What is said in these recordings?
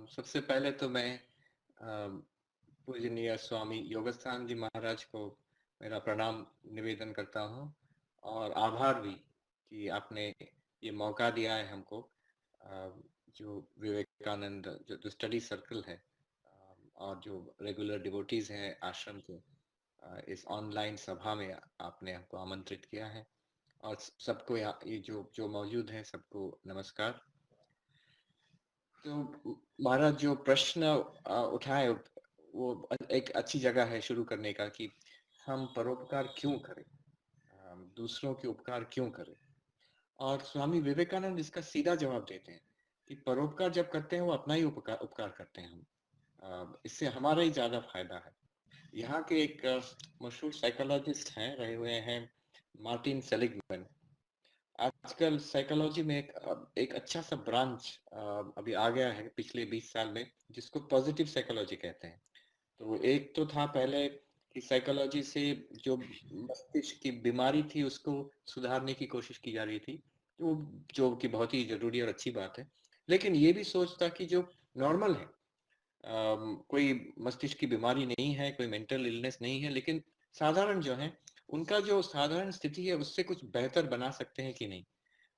सबसे पहले तो मैं पूजनीय स्वामी योगस्थान जी महाराज को मेरा प्रणाम निवेदन करता हूँ और आभार भी कि आपने ये मौका दिया है हमको। जो विवेकानंद जो स्टडी सर्कल है और जो रेगुलर डिवोटीज हैं आश्रम के, इस ऑनलाइन सभा में आपने हमको आमंत्रित किया है। और सबको यहाँ ये जो मौजूद हैं सबको नमस्कार। तो महाराज जो प्रश्न उठाए वो एक अच्छी जगह है शुरू करने का कि हम परोपकार क्यों करें, दूसरों के उपकार क्यों करें। और स्वामी विवेकानंद इसका सीधा जवाब देते हैं कि परोपकार जब करते हैं वो अपना ही उपकार उपकार करते हैं हम। इससे हमारा ही ज्यादा फायदा है। यहाँ के एक मशहूर साइकोलॉजिस्ट हैं रहे हुए हैं मार्टिन सेलिगमैन। आजकल साइकोलॉजी में एक अच्छा सा ब्रांच अभी आ गया है पिछले 20 साल में, जिसको पॉजिटिव साइकोलॉजी कहते हैं। तो एक तो था पहले कि साइकोलॉजी से जो मस्तिष्क की बीमारी थी उसको सुधारने की कोशिश की जा रही थी, जो कि बहुत ही जरूरी और अच्छी बात है। लेकिन ये भी सोच था कि जो नॉर्मल है, कोई मस्तिष्क की बीमारी नहीं है, कोई मेंटल इलनेस नहीं है, लेकिन साधारण जो है उनका जो साधारण स्थिति है उससे कुछ बेहतर बना सकते हैं कि नहीं,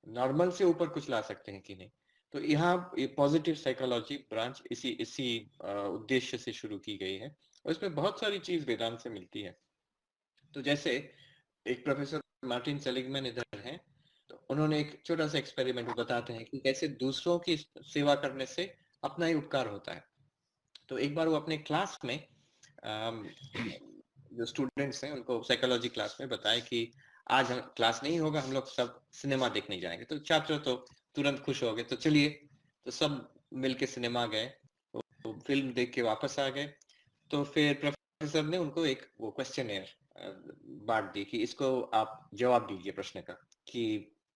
नॉर्मल से ऊपर कुछ ला सकते हैं कि नहीं। तो यहाँ ये पॉजिटिव साइकोलॉजी ब्रांच इसी इसी उद्देश्य से शुरू की गई है और इसमें बहुत सारी चीज वेदांत से मिलती है। तो जैसे एक प्रोफेसर मार्टिन सेलिगमैन इधर हैं, तो उन्होंने एक छोटा सा एक्सपेरिमेंट बताते हैं कि कैसे दूसरों की सेवा करने से अपना ही उपकार होता है। तो एक बार वो अपने क्लास में जो स्टूडेंट्स हैं उनको साइकोलॉजी क्लास में बताए कि आज हम क्लास नहीं होगा, हम लोग सब सिनेमा देखने जाएंगे। तो छात्र तो तुरंत खुश हो गए, तो चलिए। तो सब मिलके सिनेमा गए, तो फिल्म देख के वापस आ गए। तो फिर प्रोफेसर ने उनको एक वो क्वेश्चनर बांट दी कि इसको आप जवाब दीजिए प्रश्न का कि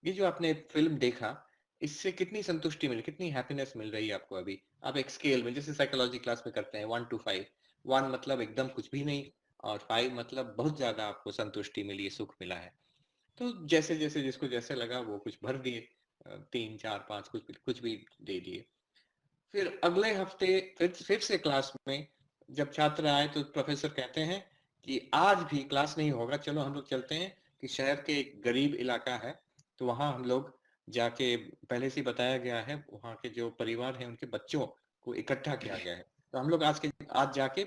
ये जो आपने फिल्म देखा इससे कितनी संतुष्टि मिली, कितनी हैप्पीनेस मिल रही है आपको अभी। आप एक स्केल में जैसे साइकोलॉजी क्लास में करते हैं 1 to 5, 1 मतलब एकदम कुछ भी नहीं और 5 मतलब बहुत ज्यादा आपको संतुष्टि मिली है, सुख मिला है। तो जैसे जैसे जिसको जैसे लगा वो कुछ भर दिए, 3 4 5 कुछ भी दे दिए। फिर अगले हफ्ते फिर से क्लास में जब छात्र आए तो प्रोफेसर कहते हैं कि आज भी क्लास नहीं होगा, चलो हम लोग चलते हैं कि शहर के एक गरीब इलाका है, तो वहां हम लोग जाके, पहले से बताया गया है वहां के जो परिवार है उनके बच्चों को इकट्ठा किया गया है, तो हम लोग आज जाके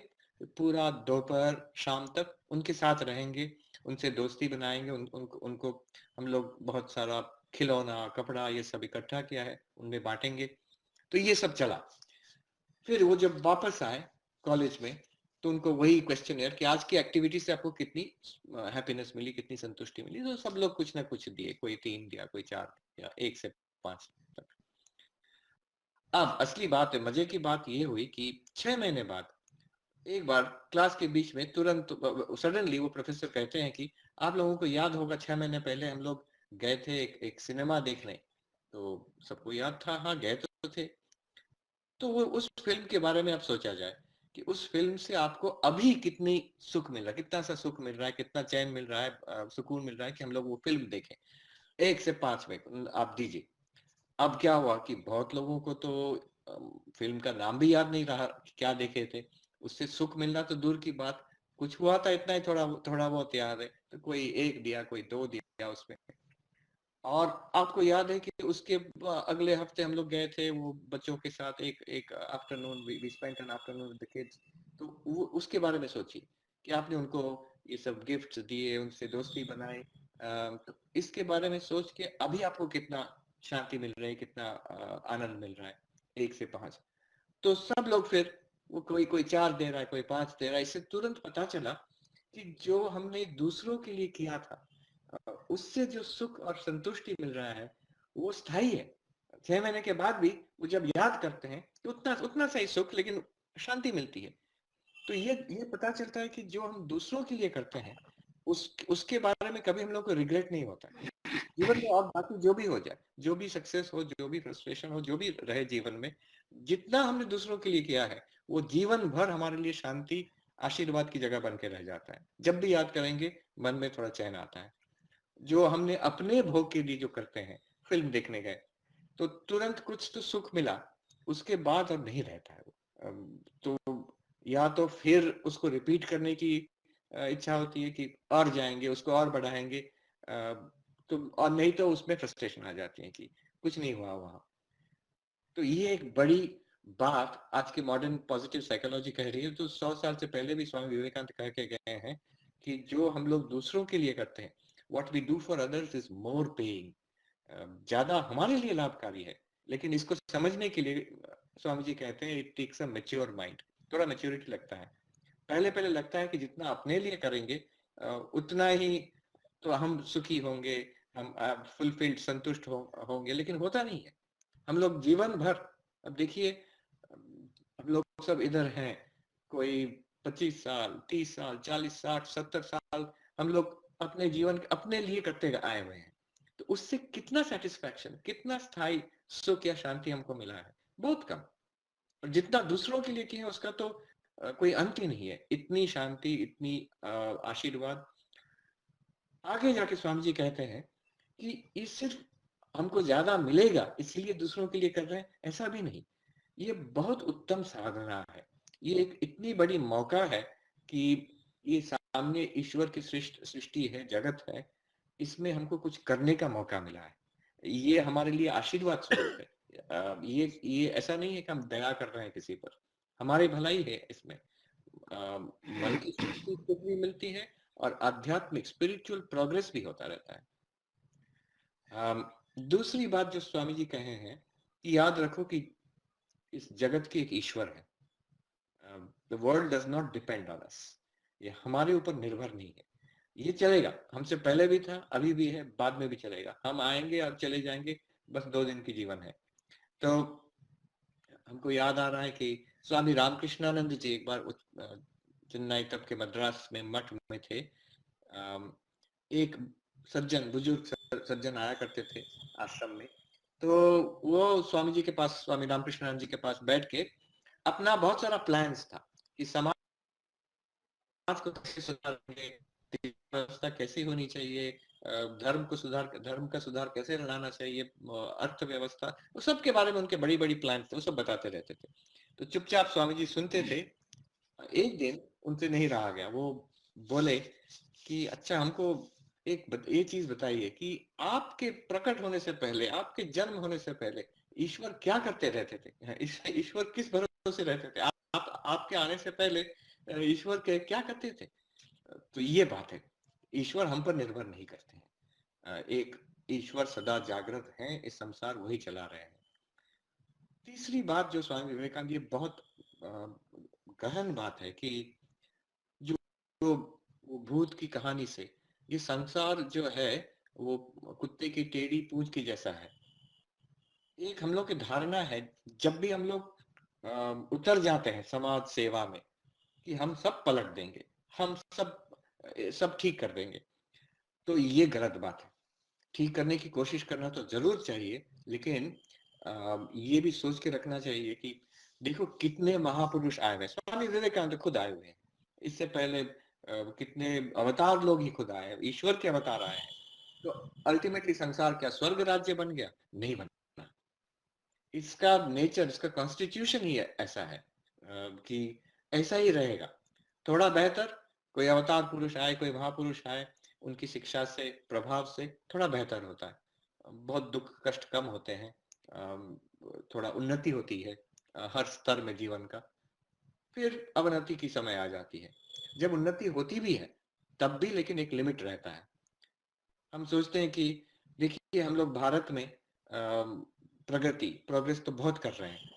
पूरा दोपहर शाम तक उनके साथ रहेंगे, उनसे दोस्ती बनाएंगे, उनको हम लोग बहुत सारा खिलौना कपड़ा ये सब इकट्ठा किया है उनमें बांटेंगे। तो ये सब चला। फिर वो जब वापस आए कॉलेज में तो उनको वही क्वेश्चन यार कि आज की एक्टिविटी से आपको कितनी हैप्पीनेस मिली, कितनी संतुष्टि मिली। तो सब लोग कुछ ना कुछ दिए, कोई 3 दिया, कोई 4 दिया, 1 से 5 तक। अब असली बात है, मजे की बात ये हुई कि 6 महीने बाद एक बार क्लास के बीच में तुरंत सडनली वो प्रोफेसर कहते हैं कि आप लोगों को याद होगा 6 महीने पहले हम लोग गए थे एक सिनेमा देखने। तो सबको याद था, हाँ गए तो थे। तो वो उस फिल्म के बारे में अब सोचा जाए कि उस फिल्म से आपको अभी कितनी सुख मिल रहा है, कितना सा सुख मिल रहा है, कितना चैन मिल रहा है, सुकून मिल रहा है कि हम लोग वो फिल्म देखें। 1 से 5 में आप दीजिए। अब क्या हुआ कि बहुत लोगों को तो फिल्म का नाम भी याद नहीं रहा कि क्या देखे थे। उससे सुख मिलना तो दूर की बात, कुछ हुआ था इतना ही थोड़ा थोड़ा बहुत याद है, तो कोई 1 दिया, कोई 2 दिया उसमें। और आपको याद है कि उसके अगले हफ्ते हम लोग गए थे वो बच्चों के साथ एक एक afternoon, we spent an afternoon with the kids. तो वो उसके बारे में सोचिए कि आपने उनको ये सब गिफ्ट्स दिए, उनसे दोस्ती बनाई। तो इसके बारे में सोच के अभी आपको कितना शांति मिल रही है, कितना आनंद मिल रहा है। 1 से 5 तो सब लोग फिर वो कोई कोई 4 दे रहा है, कोई 5 दे रहा है। इससे तुरंत पता चला कि जो हमने दूसरों के लिए किया था उससे जो सुख और संतुष्टि मिल रहा है वो स्थायी है। 6 महीने के बाद भी वो जब याद करते हैं तो उतना उतना सा ही सुख, लेकिन शांति मिलती है। तो ये पता चलता है कि जो हम दूसरों के लिए करते हैं उसके बारे में कभी हम लोग को रिग्रेट नहीं होता है जीवन में। और बाकी जो भी हो जाए, जो भी सक्सेस हो, जो भी फ्रस्ट्रेशन हो, जो भी रहे जीवन में, जितना हमने दूसरों के लिए किया है वो जीवन भर हमारे लिए शांति आशीर्वाद की जगह बन के रह जाता है। जब भी याद करेंगे मन में थोड़ा चैन आता है। जो हमने अपने भोग के लिए जो करते हैं, फिल्म देखने गए तो तुरंत कुछ तो सुख मिला, उसके बाद अब नहीं रहता है वो। तो या तो फिर उसको रिपीट करने की इच्छा होती है कि और जाएंगे, उसको और बढ़ाएंगे, तो और नहीं तो उसमें फ्रस्ट्रेशन आ जाती है कि कुछ नहीं हुआ वहां। तो ये एक बड़ी बात आज की मॉडर्न पॉजिटिव साइकोलॉजी कह रही है, तो 100 साल से पहले भी स्वामी विवेकानंद कह के गए हैं कि जो हम लोग दूसरों के लिए करते हैं, what we do for others is more paying, ज्यादा हमारे लिए लाभकारी है। लेकिन इसको समझने के लिए स्वामी जी कहते हैं it takes a mature mind, थोड़ा मैच्योरिटी लगता है। पहले पहले लगता है कि जितना अपने लिए करेंगे उतना ही तो हम सुखी होंगे, हम फुलफिल्ड, संतुष्ट होंगे, लेकिन होता नहीं है। हम लोग जीवन भर, अब देखिए हम लोग सब इधर हैं, कोई 25 साल, 30 साल, 40, 60, 70 साल हम लोग अपने जीवन अपने लिए करते आए हुए हैं। तो उससे कितना सेटिस्फैक्शन, कितना स्थायी सुख या शांति हमको मिला है? बहुत कम। और जितना दूसरों के लिए किया उसका तो कोई अंत ही नहीं है। इतनी शांति, इतनी आशीर्वाद। आगे जाके स्वामी जी कहते हैं कि ये सिर्फ हमको ज्यादा मिलेगा इसलिए दूसरों के लिए कर रहे हैं, ऐसा भी नहीं। ये बहुत उत्तम साधना है। ये एक इतनी बड़ी मौका है कि ये सामने ईश्वर की सृष्टि है, जगत है, इसमें हमको कुछ करने का मौका मिला है। ये हमारे लिए आशीर्वाद स्वरूप है। ये ऐसा नहीं है कि हम दया कर रहे हैं किसी पर, हमारी भलाई है इसमें। मन की शांति भी मिलती है और आध्यात्मिक स्पिरिचुअल प्रोग्रेस भी होता रहता है। दूसरी बात जो स्वामी जी कहे हैं कि याद रखो कि इस जगत की एक ईश्वर है। The world does not depend on us, ये हमारे ऊपर निर्भर नहीं है। ये चलेगा, हमसे पहले भी था, अभी भी है, बाद में भी चलेगा। हम आएंगे और चले जाएंगे, बस 2 दिन की जीवन है। तो हमको याद आ रहा है कि स्वामी रामकृष्णानंद जी एक बार चेन्नई तब के मद्रास में मठ में थे। एक सज्जन, बुजुर्ग सज्जन आया करते थे आश्रम में। तो वो स्वामी जी के पास, स्वामी रामकृष्णानंद जी के पास बैठ के अपना बहुत सारा प्लान्स था कि समाज को कैसे सुधारेंगे, व्यवस्था कैसी होनी चाहिए, धर्म का सुधार कैसे लाना चाहिए, अर्थव्यवस्था, वो सब के बारे में उनके बड़ी बड़ी प्लान थे, वो सब बताते रहते थे। तो चुपचाप स्वामी जी सुनते थे। एक दिन उनसे नहीं रहा गया, वो बोले कि अच्छा हमको ये चीज बताइए कि आपके प्रकट होने से पहले, आपके जन्म होने से पहले ईश्वर क्या करते रहते थे? ईश्वर किस भरोसे रहते थे? आपके आने से पहले ईश्वर के क्या करते थे? तो ये बात है, ईश्वर हम पर निर्भर नहीं करते हैं। एक ईश्वर सदा जागृत है, इस संसार वही चला रहे हैं। तीसरी बात जो स्वामी विवेकानंद, ये बहुत गहन बात है कि जो वो भूत की कहानी से, ये संसार जो है वो कुत्ते की टेढ़ी पूंछ की जैसा है। एक हम लोग की धारणा है, जब भी हम लोग उतर जाते हैं समाज सेवा में, कि हम सब पलट देंगे, हम सब ठीक कर देंगे। तो ये गलत बात है। ठीक करने की कोशिश करना तो जरूर चाहिए, लेकिन ये भी सोच के रखना चाहिए कि देखो कितने महापुरुष आए हुए, स्वामी विवेकानंद खुद आए हुए हैं, इससे पहले कितने अवतार लोग ही खुद आए हैं, ईश्वर के अवतार आए हैं। तो अल्टीमेटली संसार क्या स्वर्ग राज्य बन गया? नहीं बना। इसका नेचर, इसका कॉन्स्टिट्यूशन ही ऐसा है कि ऐसा ही रहेगा। थोड़ा बेहतर, कोई अवतार पुरुष आए, कोई महापुरुष आए, उनकी शिक्षा से, प्रभाव से थोड़ा बेहतर होता है, बहुत दुख कष्ट कम होते हैं, थोड़ा उन्नति होती है हर स्तर में जीवन का। फिर अवनति की समय आ जाती है। जब उन्नति होती भी है तब भी लेकिन एक लिमिट रहता है। हम सोचते हैं कि देखिए हम लोग भारत में प्रोग्रेस तो बहुत कर रहे हैं,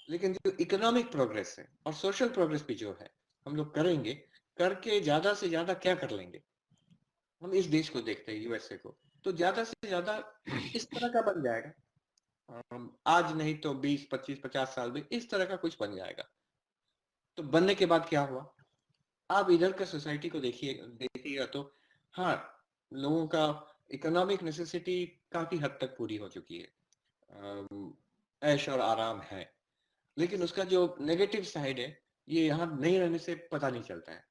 लेकिन जो इकोनॉमिक प्रोग्रेस है और सोशल प्रोग्रेस भी जो है हम लोग करेंगे, करके ज्यादा से ज्यादा क्या कर लेंगे? हम इस देश को देखते हैं, यूएसए को, तो ज्यादा से ज्यादा इस तरह का बन जाएगा। आज नहीं तो 20, 25, 50 साल में इस तरह का कुछ बन जाएगा। तो बनने के बाद क्या हुआ? आप इधर का सोसाइटी को देखिएगा तो हाँ, लोगों का इकोनॉमिक नेसेसिटी काफी हद तक पूरी हो चुकी है, ऐश और आराम है। लेकिन उसका जो नेगेटिव साइड है, ये यहाँ नहीं रहने से पता नहीं चलता है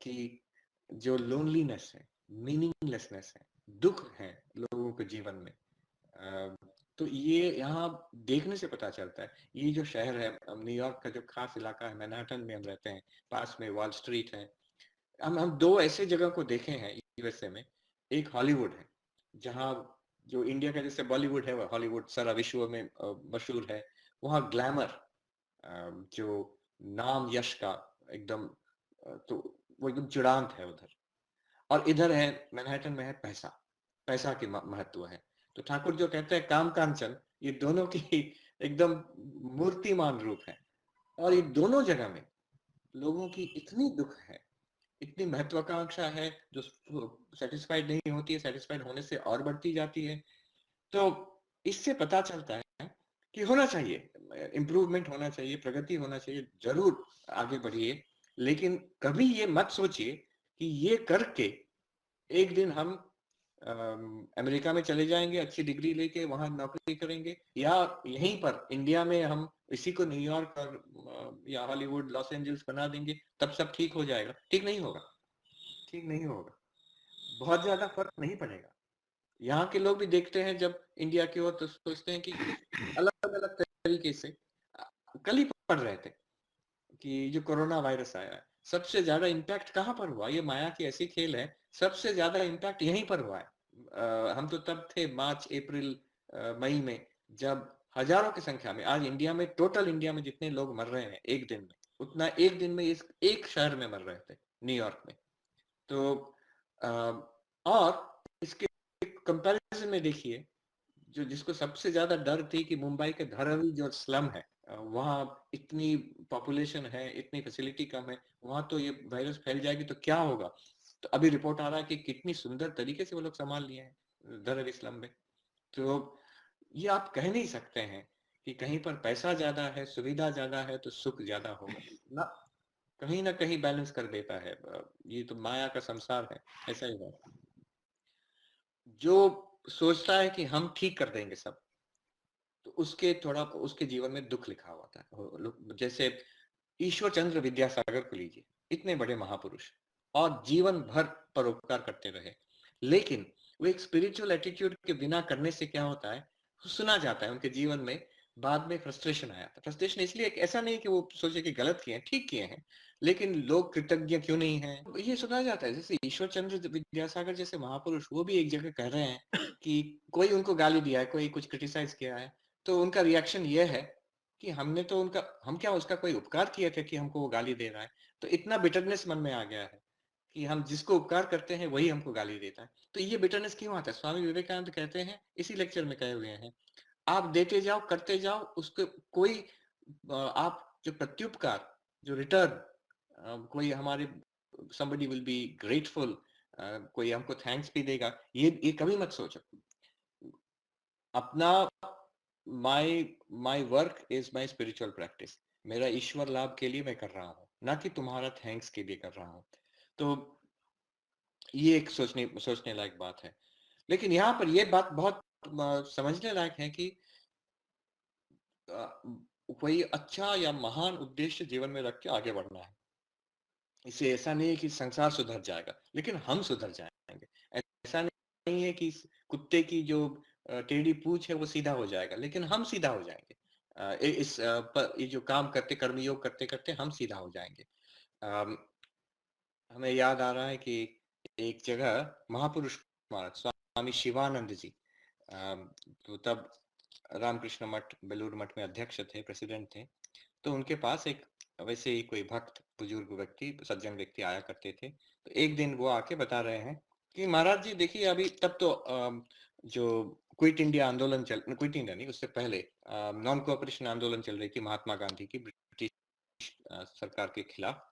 कि जो लोनलीनेस है, मीनिंगलेसनेस है, दुख है लोगों के जीवन में, तो ये यहाँ देखने से पता चलता है। ये जो शहर है न्यूयॉर्क का जो खास इलाका है, मैनहट्टन में हम रहते हैं, पास में वॉल स्ट्रीट है। हम दो ऐसे जगह को देखे हैं यूएसए में। एक हॉलीवुड है, जहाँ जो इंडिया का जैसे बॉलीवुड है, वो हॉलीवुड सारा विश्व में मशहूर है। वहाँ ग्लैमर, जो नाम यश का एकदम, तो वो एकदम चिड़ांत है उधर। और इधर है मैनहट्टन में है पैसा, पैसा की महत्व है। तो ठाकुर जो कहते हैं काम कांचन, ये दोनों की एकदम मूर्तिमान रूप है। और ये दोनों जगह में लोगों की इतनी दुख है, इतनी महत्वाकांक्षा है, जो सेटिस्फाइड नहीं होती है, सेटिस्फाइड होने से और बढ़ती जाती है। तो इससे पता चलता है कि होना चाहिए, इम्प्रूवमेंट होना चाहिए, प्रगति होना चाहिए, जरूर आगे बढ़िए। लेकिन कभी ये मत सोचिए कि ये करके एक दिन हम अमेरिका में चले जाएंगे, अच्छी डिग्री लेके वहां नौकरी करेंगे, या यहीं पर इंडिया में हम इसी को न्यूयॉर्क और या हॉलीवुड लॉस एंजल्स बना देंगे, तब सब ठीक हो जाएगा। ठीक नहीं होगा, ठीक नहीं होगा। बहुत ज्यादा फर्क नहीं पड़ेगा। यहाँ के लोग भी देखते हैं जब इंडिया की ओर, तो सोचते हैं कि अलग अलग तरीके से। कल ही पढ़ रहे थे कि जो कोरोना वायरस आया है, सबसे ज्यादा इम्पैक्ट कहाँ पर हुआ? ये माया की ऐसी खेल है, सबसे ज्यादा इम्पैक्ट यहीं पर हुआ है। हम तो तब थे मार्च अप्रैल मई में, जब हजारों की संख्या में, आज इंडिया में, टोटल इंडिया में जितने लोग मर रहे हैं एक दिन में, उतना एक दिन में इस एक शहर में मर रहे थे, न्यूयॉर्क में। तो और इसके कंपैरिजन में देखिए, जो जिसको सबसे ज्यादा डर थी कि मुंबई के धारावी जो स्लम है, वहाँ इतनी पॉपुलेशन है, इतनी फैसिलिटी कम है, वहाँ तो ये वायरस फैल जाएगी तो क्या होगा। तो अभी रिपोर्ट आ रहा है कि कितनी सुंदर तरीके से वो लोग संभाल लिए हैं धारावी स्लम में। तो ये आप कह नहीं सकते हैं कि कहीं पर पैसा ज्यादा है, सुविधा ज्यादा है तो सुख ज्यादा होगा ना। कहीं ना कहीं बैलेंस कर देता है। ये तो माया का संसार है, ऐसा ही है। जो सोचता है कि हम ठीक कर देंगे सब, तो उसके थोड़ा उसके जीवन में दुख लिखा हुआ था। जैसे ईश्वर चंद्र विद्यासागर को लीजिए, इतने बड़े महापुरुष, और जीवन भर परोपकार करते रहे। लेकिन वो एक स्पिरिचुअल एटीट्यूड के बिना करने से क्या होता है, सुना जाता है उनके जीवन में बाद में फ्रस्ट्रेशन आया था। फ्रस्ट्रेशन इसलिए, ऐसा नहीं कि वो सोचे कि गलत किए हैं, ठीक किए हैं, लेकिन लोग कृतज्ञ क्यों नहीं है, ये सुना जाता है। जैसे ईश्वर चंद्र विद्यासागर जैसे महापुरुष, वो भी एक जगह कह रहे हैं कि कोई उनको गाली दिया है, कोई कुछ क्रिटिसाइज किया है, तो उनका रिएक्शन ये है कि हमने तो उनका, हम क्या उसका कोई उपकार किया था कि हमको वो गाली दे रहा है। तो इतना बिटरनेस मन में आ गया है कि हम जिसको उपकार करते हैं वही हमको गाली देता है। तो ये बिटरनेस क्यों आता है? स्वामी विवेकानंद कहते हैं, इसी लेक्चर में कहे हुए हैं, आप देते जाओ, करते जाओ, उसको कोई आप जो प्रत्युपकार, जो रिटर्न, कोई हमारे somebody will be grateful, कोई हमको थैंक्स भी देगा, ये कभी मत सोचो। अपना my my work is my spiritual practice, मेरा ईश्वर लाभ के लिए मैं कर रहा हूँ, ना कि तुम्हारा थैंक्स के लिए कर रहा हूँ। तो ये एक सोचने सोचने लायक बात है। लेकिन यहाँ पर ये बात बहुत समझने लायक है कि कोई अच्छा या महान उद्देश्य जीवन में रख के आगे बढ़ना है। इसे ऐसा नहीं है कि संसार सुधर जाएगा, लेकिन हम सुधर जाएंगे। ऐसा नहीं है कि कुत्ते की जो टेढ़ी पूंछ है वो सीधा हो जाएगा, लेकिन हम सीधा हो जाएंगे। ये जो काम करते, कर्मयोग करते करते हम सीधा हो जाएंगे। हमें याद आ रहा है कि एक जगह महापुरुष महाराज स्वामी शिवानंद जी, तो तब रामकृष्ण मठ बेलूर मठ में अध्यक्ष थे, प्रेसिडेंट थे। तो उनके पास एक वैसे ही कोई भक्त, बुजुर्ग व्यक्ति, सज्जन व्यक्ति आया करते थे। तो एक दिन वो आके बता रहे हैं कि महाराज जी देखिए, अभी तब तो जो क्विट इंडिया आंदोलन चल, क्विट इंडिया नहीं, उससे पहले नॉन कोऑपरेशन आंदोलन चल रही थी महात्मा गांधी की ब्रिटिश सरकार के खिलाफ।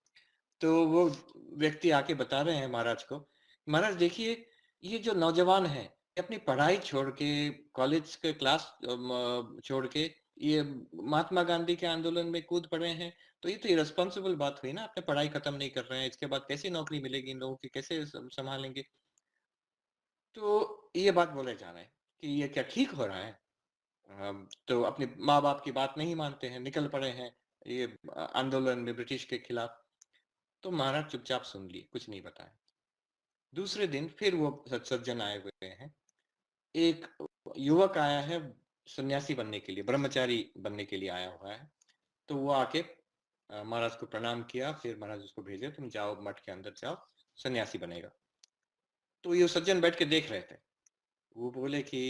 तो वो व्यक्ति आके बता रहे हैं महाराज को, महाराज देखिए, ये जो नौजवान है, अपनी पढ़ाई छोड़ के, कॉलेज के क्लास छोड़ के, ये महात्मा गांधी के आंदोलन में कूद पड़े हैं। तो ये तो इरेस्पॉन्सिबल बात हुई ना, अपने पढ़ाई खत्म नहीं कर रहे हैं, इसके बाद कैसी नौकरी मिलेगी इन लोगों की, कैसे संभालेंगे। तो ये बात बोले जा रहे हैं कि ये क्या ठीक हो रहा है? तो अपने माँ बाप की बात नहीं मानते हैं, निकल पड़े हैं ये आंदोलन में ब्रिटिश के खिलाफ। तो महाराज चुपचाप सुन लिए, कुछ नहीं बताया। दूसरे दिन फिर वो सज्जन आए हुए हैं। एक युवक आया है, सन्यासी बनने के लिए, ब्रह्मचारी बनने के लिए आया हुआ है। तो वो आके महाराज को प्रणाम किया, फिर महाराज उसको भेजे, तुम जाओ मठ के अंदर जाओ, सन्यासी बनेगा। तो ये सज्जन बैठ के देख रहे थे। वो बोले कि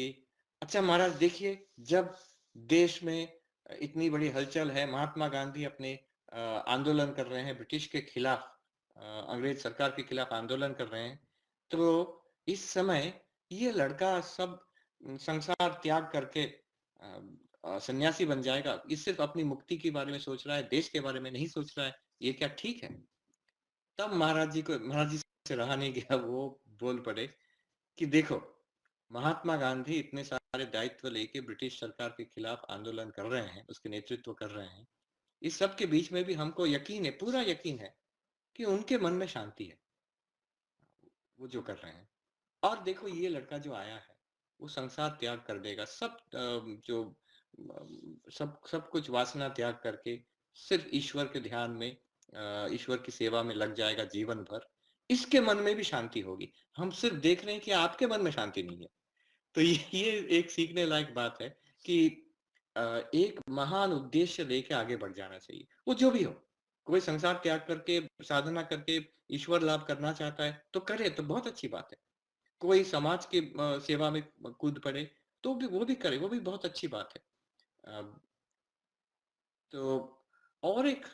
अच्छा महाराज देखिए, जब देश में इतनी बड़ी हलचल है, महात्मा गांधी अपने आंदोलन कर रहे हैं ब्रिटिश के खिलाफ, अंग्रेज सरकार के खिलाफ आंदोलन कर रहे हैं, तो इस समय ये लड़का सब संसार त्याग करके सन्यासी बन जाएगा, ये सिर्फ अपनी मुक्ति के बारे में सोच रहा है, देश के बारे में नहीं सोच रहा है, ये क्या ठीक है? तब महाराज जी से रहा नहीं गया, वो बोल पड़े कि देखो, महात्मा गांधी इतने सारे दायित्व लेके ब्रिटिश सरकार के खिलाफ आंदोलन कर रहे हैं, उसके नेतृत्व कर रहे हैं, इस सब के बीच में भी हमको यकीन है, पूरा यकीन है कि उनके मन में शांति है, वो जो कर रहे हैं। और देखो ये लड़का जो आया है, वो संसार त्याग कर देगा, सब जो सब सब कुछ वासना त्याग करके सिर्फ ईश्वर के ध्यान में, ईश्वर की सेवा में लग जाएगा जीवन भर, इसके मन में भी शांति होगी। हम सिर्फ देख रहे हैं कि आपके मन में शांति नहीं है। तो ये एक सीखने लायक बात है कि एक महान उद्देश्य लेके आगे बढ़ जाना चाहिए, वो जो भी हो। कोई संसार त्याग करके साधना करके ईश्वर लाभ करना चाहता है तो करे, तो बहुत अच्छी बात है। कोई समाज की सेवा में कूद पड़े तो भी वो भी करे, वो भी बहुत अच्छी बात है। तो और एक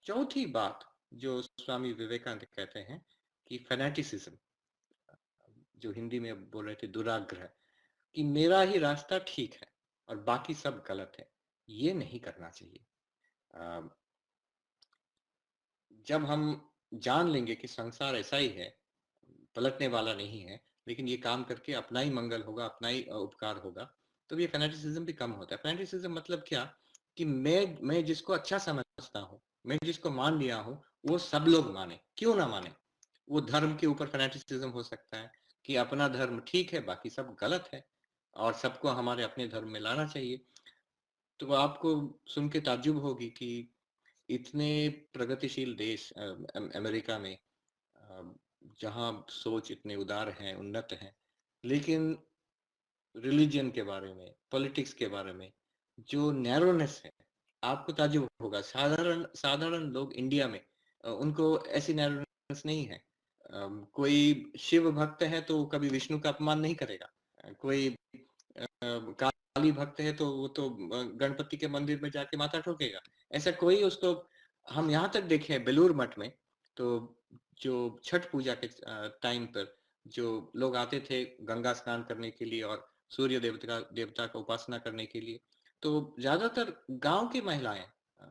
चौथी बात जो स्वामी विवेकानंद कहते हैं कि फैनेटिसिज्म, जो हिंदी में बोल रहे थे दुराग्रह, कि मेरा ही रास्ता ठीक है और बाकी सब गलत है, ये नहीं करना चाहिए। जब हम जान लेंगे कि संसार ऐसा ही है, पलटने वाला नहीं है, लेकिन ये काम करके अपना ही मंगल होगा, अपना ही उपकार होगा, तो ये फैनेटिसिज्म भी कम होता है। फैनेटिसिज्म मतलब क्या, कि मैं जिसको अच्छा समझता हूँ, मैं जिसको मान लिया हूँ, वो सब लोग माने, क्यों ना माने। वो धर्म के ऊपर फैनेटिसिज्म हो सकता है कि अपना धर्म ठीक है, बाकी सब गलत है और सबको हमारे अपने धर्म में लाना चाहिए। तो आपको सुन के ताज्जुब होगी कि इतने प्रगतिशील देश अमेरिका में, जहाँ सोच इतने उदार हैं, उन्नत हैं, लेकिन रिलीजन के बारे में, पॉलिटिक्स के बारे में जो नैरोनेस है, आपको ताज्जुब होगा। साधारण साधारण लोग इंडिया में, उनको ऐसी नैरोनेस नहीं है। कोई शिव भक्त है तो कभी विष्णु का अपमान नहीं करेगा। कोई काली भक्त है तो वो तो गणपति के मंदिर में जाके माथा ठोकेगा। ऐसा कोई उसको, हम यहाँ तक देखे हैं बेलूर मठ में, तो जो छठ पूजा के टाइम पर जो लोग आते थे गंगा स्नान करने के लिए और सूर्य देवता का उपासना करने के लिए, तो ज्यादातर गांव की महिलाएं,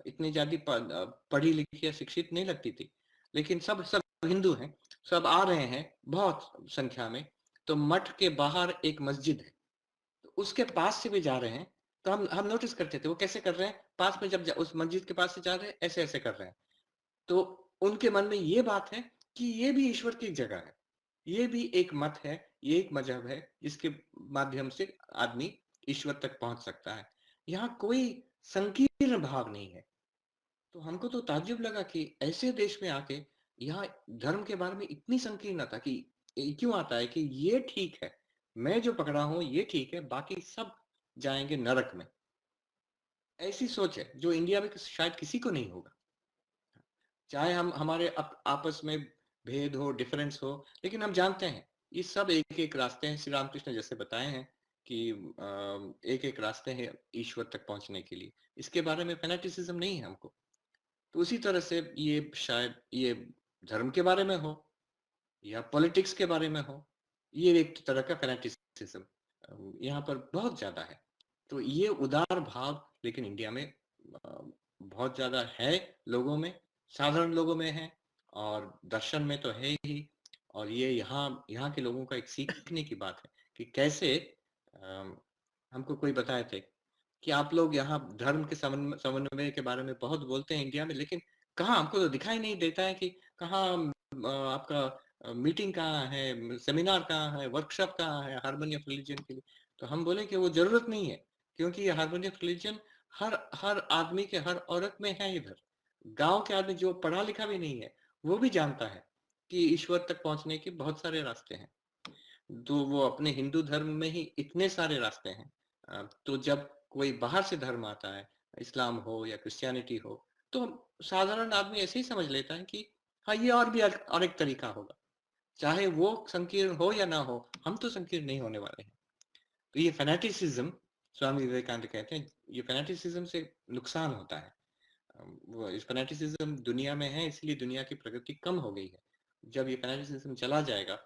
इतनी ज्यादा पढ़ी लिखी या शिक्षित नहीं लगती थी, लेकिन सब सब हिंदू हैं, सब आ रहे हैं बहुत संख्या में। तो मठ के बाहर एक मस्जिद है, तो उसके पास से भी जा रहे हैं, तो हम नोटिस करते थे वो कैसे कर रहे हैं, पास में जब उस मस्जिद के पास से जा रहे हैं ऐसे ऐसे कर रहे हैं। तो उनके मन में ये बात है कि ये भी ईश्वर की जगह है, ये भी एक मत है, ये एक मजहब है जिसके माध्यम से आदमी ईश्वर तक पहुंच सकता है। यहाँ कोई संकीर्ण भाव नहीं है। तो हमको तो ताज्जुब लगा कि ऐसे देश में आके यहाँ धर्म के बारे में इतनी संकीर्णता, कि क्यों आता है कि ये ठीक है, मैं जो पकड़ा हूं ये ठीक है, बाकी सब जाएंगे नरक में। ऐसी सोच है जो इंडिया में शायद किसी को नहीं होगा। चाहे हम हमारे आपस में भेद हो, डिफरेंस हो, लेकिन हम जानते हैं ये सब एक एक रास्ते हैं। श्री रामकृष्ण जैसे बताए हैं कि एक एक रास्ते हैं ईश्वर तक पहुंचने के लिए। इसके बारे में फैनेटिसिज्म नहीं है हमको। तो उसी तरह से ये शायद ये धर्म के बारे में हो या पॉलिटिक्स के बारे में हो, ये एक तरह का फैनेटिसिज्म यहाँ पर बहुत ज्यादा है। तो ये उदार भाव लेकिन इंडिया में बहुत ज्यादा है, लोगों में, साधारण लोगों में है, और दर्शन में तो है ही। और ये यहाँ यहाँ के लोगों का एक सीखने की बात है कि कैसे हमको कोई बताए थे कि आप लोग यहाँ धर्म के समन्वय के बारे में बहुत बोलते हैं इंडिया में, लेकिन कहाँ हमको तो दिखाई नहीं देता है कि कहाँ आपका मीटिंग कहाँ है, सेमिनार कहाँ है, वर्कशॉप कहाँ है हार्मनी ऑफ रिलीजन के लिए। तो हम बोले कि वो जरूरत नहीं है, क्योंकि ये हार्मनी ऑफ रिलीजन हर हर आदमी के, हर औरत में है। इधर गांव के आदमी जो पढ़ा लिखा भी नहीं है वो भी जानता है कि ईश्वर तक पहुंचने के बहुत सारे रास्ते हैं। तो वो अपने हिंदू धर्म में ही इतने सारे रास्ते हैं, तो जब कोई बाहर से धर्म आता है, इस्लाम हो या क्रिश्चियनिटी हो, तो साधारण आदमी ऐसे ही समझ लेता है कि हाँ, ये और एक तरीका होगा। चाहे वो संकीर्ण हो या ना हो, हम तो संकीर्ण नहीं होने वाले हैं। तो ये फैनेटिसिज्म, स्वामी विवेकानंद कहते हैं, ये फैनेटिसिज्म से नुकसान होता है। वो इस फैनेटिसिज्म दुनिया में है, इसलिए दुनिया की प्रगति कम हो गई है। जब ये फैनेटिसिज्म चला जाएगा,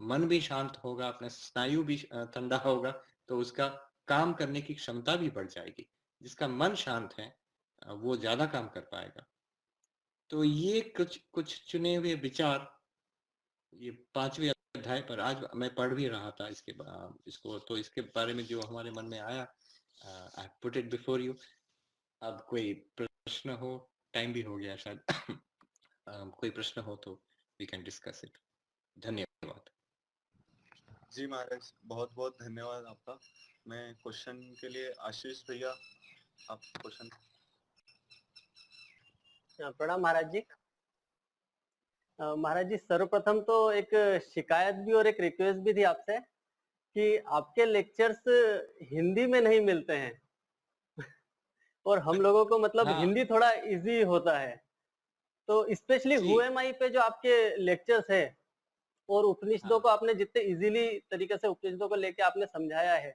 मन भी शांत होगा, अपना स्नायु भी ठंडा होगा, तो उसका काम करने की क्षमता भी बढ़ जाएगी। जिसका मन शांत है, वो ज्यादा काम कर पाएगा। तो ये कुछ कुछ चुने हुए विचार, ये 5वें अध्याय पर आज मैं पढ़ भी रहा था इसको, तो इसके बारे में जो हमारे मन में आया, I put it before you. अब कोई प्रश्न हो, टाइम भी हो गया शायद। कोई प्रश्न हो तो वी कैन डिस्कस इट। धन्यवाद। जी महाराज, बहुत बहुत धन्यवाद आपका। मैं क्वेश्चन के लिए आशीष भैया, आप क्वेश्चन। प्रणाम महाराज जी। महाराज जी, सर्वप्रथम तो एक शिकायत भी और एक रिक्वेस्ट भी थी आपसे कि आपके लेक्चर्स हिंदी में नहीं मिलते हैं। और हम लोगों को मतलब हाँ, हिंदी थोड़ा इजी होता है, तो स्पेशली जी, हु एम आई पे जो आपके लेक्चर्स है और उपनिषदों को हाँ, आपने जितने इजीली तरीके से उपनिषदों को लेके आपने समझाया है,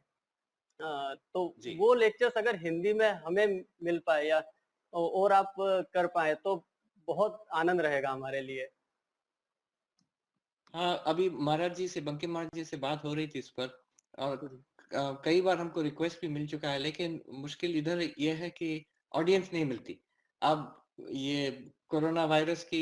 तो जी। वो लेक्चर्स अगर हिंदी में हमें मिल पाए या और आप कर पाए तो बहुत आनंद रहेगा हमारे लिए। हाँ, अभी महाराज जी से, बंकिम महाराज जी से बात हो रही थी इस पर, और कई बार हमको रिक्वेस्ट भी मिल चुका है, लेकिन मुश्किल इधर ये है कि ऑडियंस नहीं मिलती। अब ये कोरोना वायरस की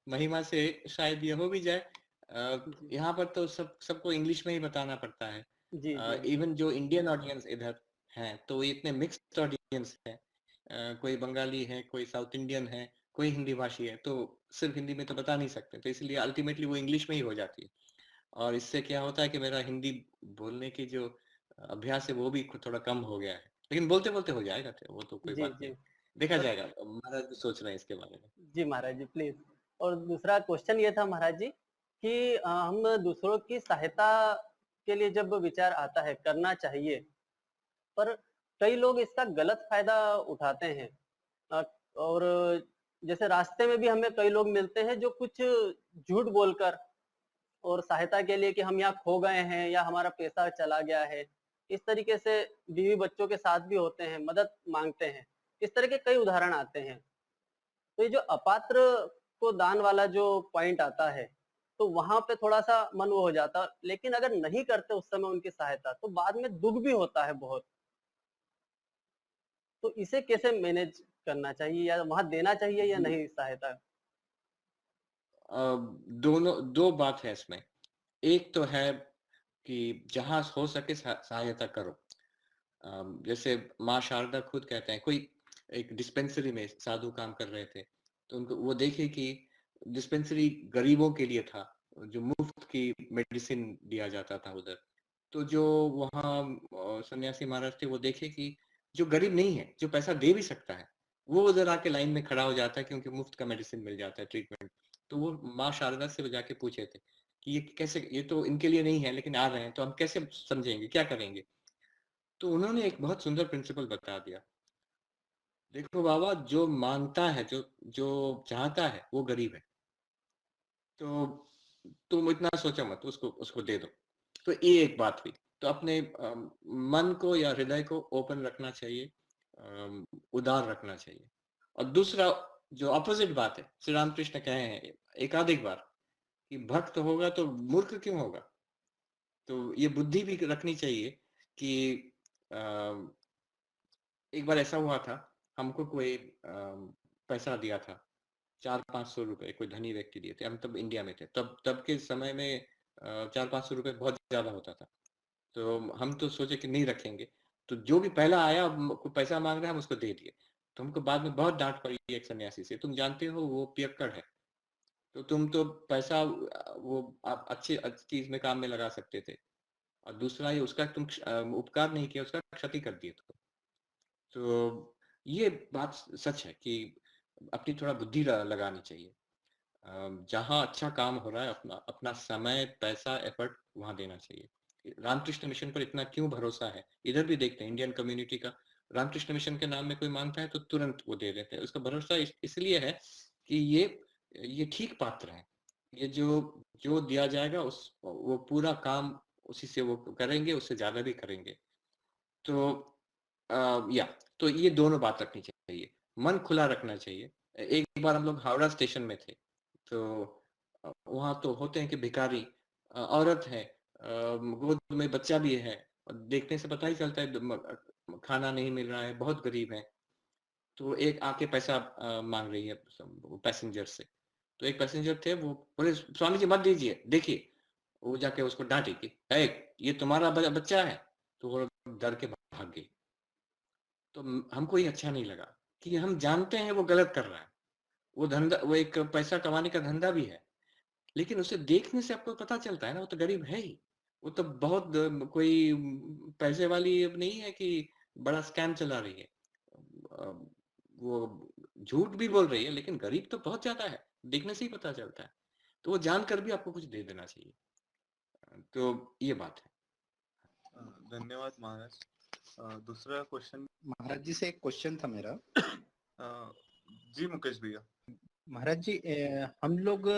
महिमा से शायद ये हो भी जाए। जी यहाँ पर तो सबको इंग्लिश में ही बताना पड़ता है। जी जी इवन जो इंडियन ऑडियंस इधर हैं, तो इतने मिक्स्ड ऑडियंस है। कोई बंगाली है, कोई साउथ इंडियन है, कोई हिंदी भाषी है, तो सिर्फ हिंदी में तो बता नहीं सकते, तो इसलिए अल्टीमेटली वो इंग्लिश में ही हो जाती है। और इससे क्या होता है कि मेरा हिंदी बोलने की जो अभ्यास है वो भी थोड़ा कम हो गया है, लेकिन बोलते बोलते हो जाएगा, तो वो तो कोई जी बात नहीं, जी। देखा और जाएगा। महाराज भी सोच रहे हैं इसके बारे में। जी महाराज जी प्लीज। और दूसरा क्वेश्चन ये था महाराज जी कि हम दूसरों की सहायता के लिए जब विचार आता है करना चाहिए, पर कई लोग इसका गलत फायदा उठाते हैं। अ, और जैसे रास्ते में भी हमें कई लोग मिलते हैं जो कुछ झूठ बोलकर और सहायता के लिए कि हम यहाँ खो गए हैं या हमारा पैसा चला गया है, इस तरीके से बीवी बच्चों के साथ भी होते हैं, मदद मांगते हैं। इस तरह के कई उदाहरण आते हैं। तो ये जो अपात्र को दान वाला जो पॉइंट आता है, तो वहां पे थोड़ा सा मन वो हो जाता है, लेकिन अगर नहीं करते उस समय उनकी सहायता तो बाद में दुख भी होता है बहुत। तो इसे कैसे मैनेज करना चाहिए, या वहां देना चाहिए या जी, नहीं सहायता? दोनों दो बात है इसमें। एक तो है कि जहां हो सके सहायता करो। जैसे माँ शारदा खुद कहते हैं, कोई एक डिस्पेंसरी में साधु काम कर रहे थे, तो उनको वो देखे कि डिस्पेंसरी गरीबों के लिए था, जो मुफ्त की मेडिसिन दिया जाता था उधर। तो जो वहाँ सन्यासी महाराज थे, वो देखे कि जो गरीब नहीं है, जो पैसा दे भी सकता है, वो उधर आके लाइन में खड़ा हो जाता है, क्योंकि मुफ्त का मेडिसिन मिल जाता है, ट्रीटमेंट। तो वो माँ शारदा से जाके पूछे थे कि ये कैसे, ये तो इनके लिए नहीं है लेकिन आ रहे हैं, तो हम कैसे समझेंगे, क्या करेंगे? तो उन्होंने एक बहुत सुंदर प्रिंसिपल बता दिया। देखो बाबा, जो मांगता है, जो जो चाहता है, वो गरीब है। तो तुम इतना सोचो मत, उसको उसको दे दो। तो ये एक बात हुई। तो अपने मन को या हृदय को ओपन रखना चाहिए, उदार रखना चाहिए। और दूसरा, जो अपोजिट बात है, श्री रामकृष्ण कहे हैं एकाधिक बार कि भक्त होगा तो मूर्ख क्यों होगा। तो ये बुद्धि भी रखनी चाहिए कि एक बार ऐसा हुआ था, हमको कोई पैसा दिया था, 400-500 रुपए, कोई धनी व्यक्ति दिए थे। हम तब इंडिया में थे, तब तब के समय में 400-500 रुपए बहुत ज्यादा होता था। तो हम तो सोचे कि नहीं रखेंगे, तो जो भी पहला आया कोई पैसा मांग रहा है, हम उसको दे दिए। तो हमको बाद में बहुत डांट पड़ी एक सन्यासी से, तुम जानते हो वो पियक्कड़ है, तो तुम तो पैसा वो आप अच्छी अच्छी चीज में काम में लगा सकते थे, और दूसरा ये उसका तुम उपकार नहीं किया, उसका क्षति कर दिए। तो ये बात सच है कि अपनी थोड़ा बुद्धि लगानी चाहिए। जहाँ अच्छा काम हो रहा है, अपना अपना समय, पैसा, एफर्ट वहां देना चाहिए। रामकृष्ण मिशन पर इतना क्यों भरोसा है? इधर भी देखते हैं इंडियन कम्युनिटी का, रामकृष्ण मिशन के नाम में कोई मानता है तो तुरंत वो दे देते हैं। उसका भरोसा इसलिए है कि ये ठीक पात्र है। ये जो दिया जाएगा वो पूरा काम उसी से वो करेंगे, उससे ज्यादा भी करेंगे। तो या तो ये दोनों बात रखनी चाहिए, मन खुला रखना चाहिए। एक बार हम लोग हावड़ा स्टेशन में थे, तो वहाँ तो होते हैं कि भिखारी, औरत है, गोद में बच्चा भी है, और देखने से पता ही चलता है खाना नहीं मिल रहा है, बहुत गरीब है। तो एक आके पैसा मांग रही है पैसेंजर से। तो एक पैसेंजर थे, वो बोले स्वामी जी मत दीजिए, देखिए। वो जाके उसको डांटी कि ये तुम्हारा बच्चा है? तो वो डर के भाग गई। तो हमको ये अच्छा नहीं लगा कि हम जानते हैं वो गलत कर रहा है, वो धंधा, वो एक पैसा कमाने का धंधा भी है, लेकिन उसे देखने से आपको पता चलता है ना, वो तो गरीब है ही। वो तो बहुत कोई पैसे वाली अब नहीं है कि बड़ा स्कैम चला रही है। वो झूठ भी बोल रही है, लेकिन गरीब तो बहुत ज्यादा है, देखने से ही पता चलता है। तो वो जानकर भी आपको कुछ दे देना चाहिए। तो ये बात है। धन्यवाद महाराज। दूसरा क्वेश्चन महाराज जी से एक क्वेश्चन था मेरा। जी मुकेश भैया। महाराज जी, हम लोग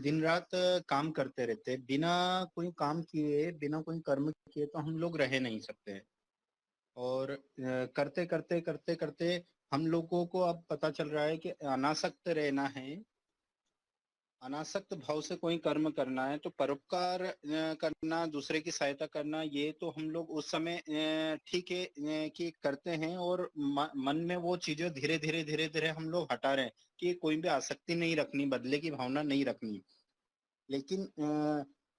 दिन रात काम करते रहते हैं, बिना कोई काम किए, बिना कोई कर्म किए तो हम लोग रह नहीं सकते हैं। और करते करते करते करते हम लोगों को अब पता चल रहा है कि अनासक्त रहना है, अनासक्त भाव से कोई कर्म करना है, तो परोपकार करना, दूसरे की सहायता करना, ये तो हम लोग उस समय ठीक है कि करते हैं, और मन में वो चीजें धीरे धीरे धीरे धीरे हम लोग हटा रहे हैं कि कोई भी आसक्ति नहीं रखनी, बदले की भावना नहीं रखनी। लेकिन